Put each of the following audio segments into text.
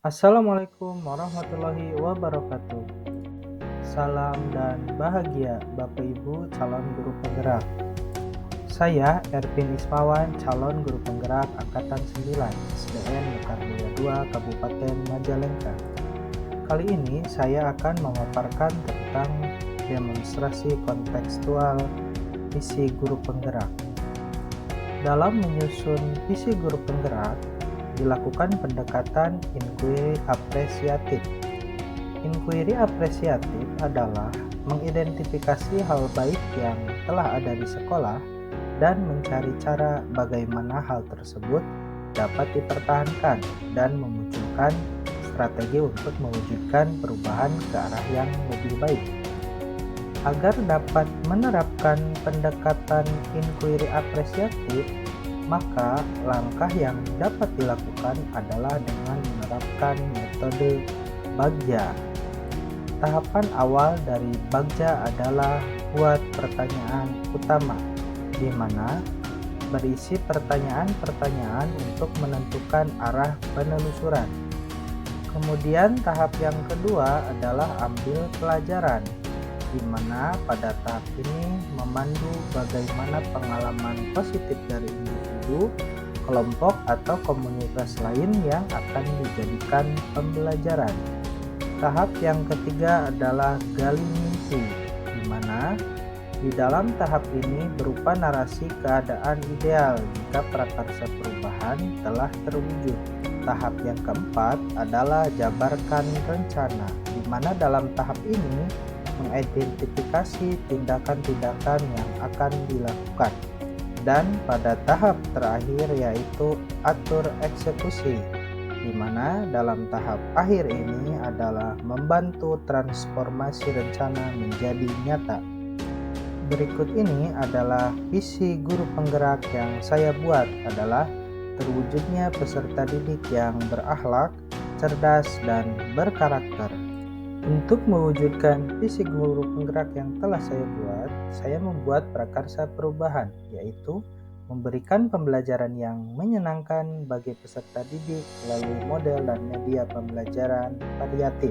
Assalamualaikum warahmatullahi wabarakatuh. Salam dan bahagia Bapak Ibu calon guru penggerak. Saya Ervin Ismawan, calon guru penggerak Angkatan 9 SDN Mekar Mulia 2 Kabupaten Majalengka. Kali ini saya akan memaparkan tentang demonstrasi kontekstual visi guru penggerak. Dalam menyusun visi guru penggerak, dilakukan pendekatan inquiry apresiatif. Inquiry apresiatif adalah mengidentifikasi hal baik yang telah ada di sekolah dan mencari cara bagaimana hal tersebut dapat dipertahankan dan memunculkan strategi untuk mewujudkan perubahan ke arah yang lebih baik. Agar dapat menerapkan pendekatan inquiry apresiatif, maka langkah yang dapat dilakukan adalah dengan menerapkan metode Bagja. Tahapan awal dari Bagja adalah buat pertanyaan utama, di mana berisi pertanyaan-pertanyaan untuk menentukan arah penelusuran. Kemudian tahap yang kedua adalah ambil pelajaran, di mana pada tahap ini memandu bagaimana pengalaman positif dari individu, kelompok, atau komunitas lain yang akan dijadikan pembelajaran. Tahap yang ketiga adalah gali mimpi, di mana di dalam tahap ini berupa narasi keadaan ideal jika prakarsa perubahan telah terwujud. Tahap yang keempat adalah jabarkan rencana, di mana dalam tahap ini mengidentifikasi tindakan-tindakan yang akan dilakukan. Dan pada tahap terakhir yaitu atur eksekusi, di mana dalam tahap akhir ini adalah membantu transformasi rencana menjadi nyata. Berikut ini adalah visi guru penggerak yang saya buat adalah terwujudnya peserta didik yang berakhlak, cerdas, dan berkarakter. Untuk mewujudkan visi guru penggerak yang telah saya buat, saya membuat prakarsa perubahan, yaitu memberikan pembelajaran yang menyenangkan bagi peserta didik melalui model dan media pembelajaran variatif.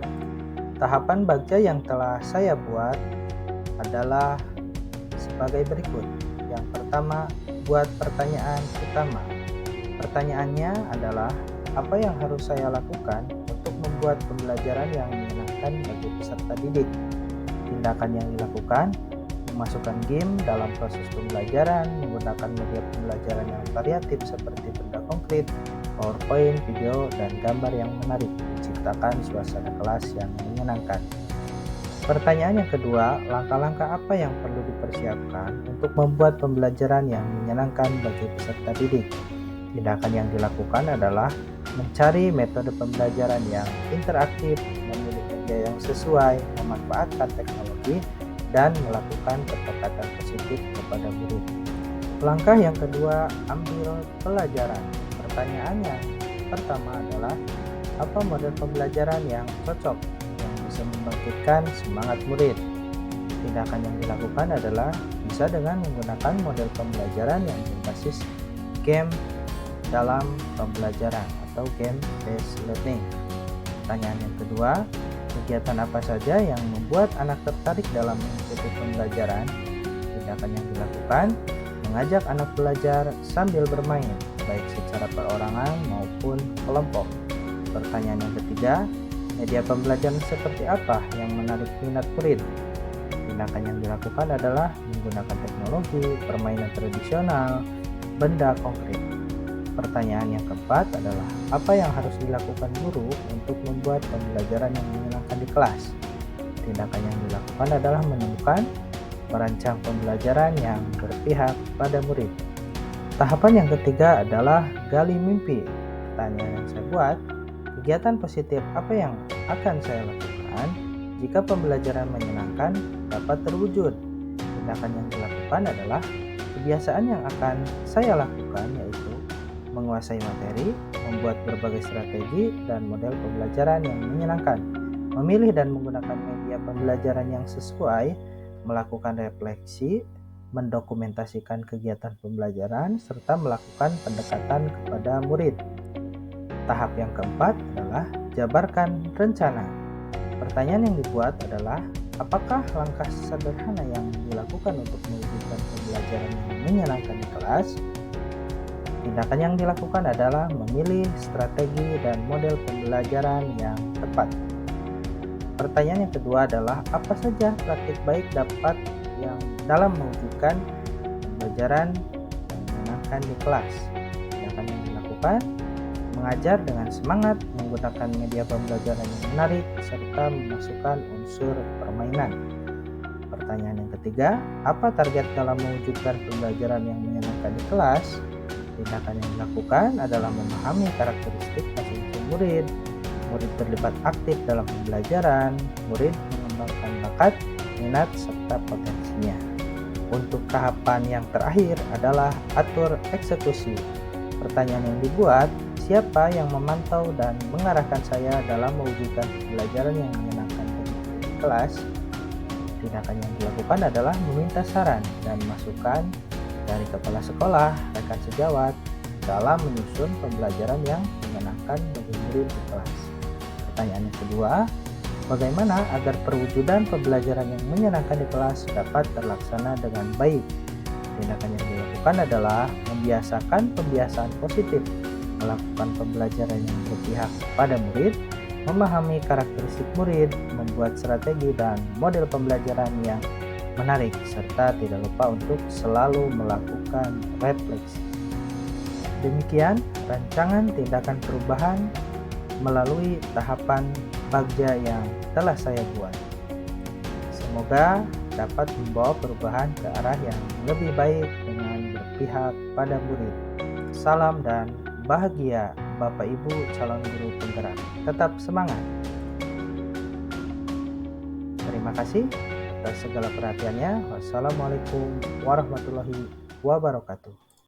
Tahapan Bagja yang telah saya buat adalah sebagai berikut. Yang pertama, buat pertanyaan utama. Pertanyaannya adalah, apa yang harus saya lakukan untuk membuat pembelajaran yang menyenangkan bagi peserta didik? Tindakan yang dilakukan: memasukkan game dalam proses pembelajaran, menggunakan media pembelajaran yang variatif seperti benda konkret, PowerPoint, video, dan gambar yang menarik, menciptakan suasana kelas yang menyenangkan. Pertanyaan yang kedua, langkah-langkah apa yang perlu dipersiapkan untuk membuat pembelajaran yang menyenangkan bagi peserta didik? Tindakan yang dilakukan adalah mencari metode pembelajaran yang interaktif, memilih media yang sesuai, memanfaatkan teknologi, dan melakukan pendekatan positif kepada murid. Langkah yang kedua, ambil pelajaran. Pertanyaan yang pertama adalah, apa model pembelajaran yang cocok yang bisa membangkitkan semangat murid? Tindakan yang dilakukan adalah bisa dengan menggunakan model pembelajaran yang berbasis game dalam pembelajaran atau game-based learning. Pertanyaan yang kedua, kegiatan apa saja yang membuat anak tertarik dalam mengikuti pembelajaran? Tindakan yang dilakukan, mengajak anak belajar sambil bermain, baik secara perorangan maupun kelompok. Pertanyaan yang ketiga, media pembelajaran seperti apa yang menarik minat murid? Tindakan yang dilakukan adalah menggunakan teknologi, permainan tradisional, benda konkret. Pertanyaan yang keempat adalah, apa yang harus dilakukan guru untuk membuat pembelajaran yang menyenangkan di kelas? Tindakan yang dilakukan adalah menemukan, merancang pembelajaran yang berpihak pada murid. Tahapan yang ketiga adalah gali mimpi. Pertanyaan yang saya buat, kegiatan positif apa yang akan saya lakukan jika pembelajaran menyenangkan dapat terwujud? Tindakan yang dilakukan adalah kebiasaan yang akan saya lakukan yaitu menguasai materi, membuat berbagai strategi dan model pembelajaran yang menyenangkan, memilih dan menggunakan media pembelajaran yang sesuai, melakukan refleksi, mendokumentasikan kegiatan pembelajaran, serta melakukan pendekatan kepada murid. Tahap yang keempat adalah jabarkan rencana. Pertanyaan yang dibuat adalah, apakah langkah sederhana yang dilakukan untuk mewujudkan pembelajaran yang menyenangkan di kelas? Tindakan yang dilakukan adalah memilih strategi dan model pembelajaran yang tepat. Pertanyaan yang kedua adalah, apa saja praktik baik dapat yang dalam mewujudkan pembelajaran yang menyenangkan di kelas? Tindakan yang dilakukan, mengajar dengan semangat, menggunakan media pembelajaran yang menarik, serta memasukkan unsur permainan. Pertanyaan yang ketiga, apa target dalam mewujudkan pembelajaran yang menyenangkan di kelas? Tindakan yang dilakukan adalah memahami karakteristik masing-masing murid. Murid terlibat aktif dalam pembelajaran, murid mengembangkan bakat, minat, serta potensinya. Untuk tahapan yang terakhir adalah atur eksekusi. Pertanyaan yang dibuat, siapa yang memantau dan mengarahkan saya dalam mewujudkan pembelajaran yang menyenangkan di kelas? Tindakan yang dilakukan adalah meminta saran dan masukan dari kepala sekolah, rekan sejawat dalam menyusun pembelajaran yang menyenangkan bagi murid di kelas. Pertanyaan yang kedua, bagaimana agar perwujudan pembelajaran yang menyenangkan di kelas dapat terlaksana dengan baik? Tindakan yang dilakukan adalah membiasakan pembiasaan positif, melakukan pembelajaran yang berpihak pada murid, memahami karakteristik murid, membuat strategi dan model pembelajaran yang menarik, serta tidak lupa untuk selalu melakukan refleksi. Demikian rancangan tindakan perubahan melalui tahapan bagja yang telah saya buat. Semoga dapat membawa perubahan ke arah yang lebih baik dengan berpihak pada murid. Salam dan bahagia Bapak Ibu calon guru penggerak. Tetap semangat. Terima kasih atas segala perhatiannya. Wassalamualaikum warahmatullahi wabarakatuh.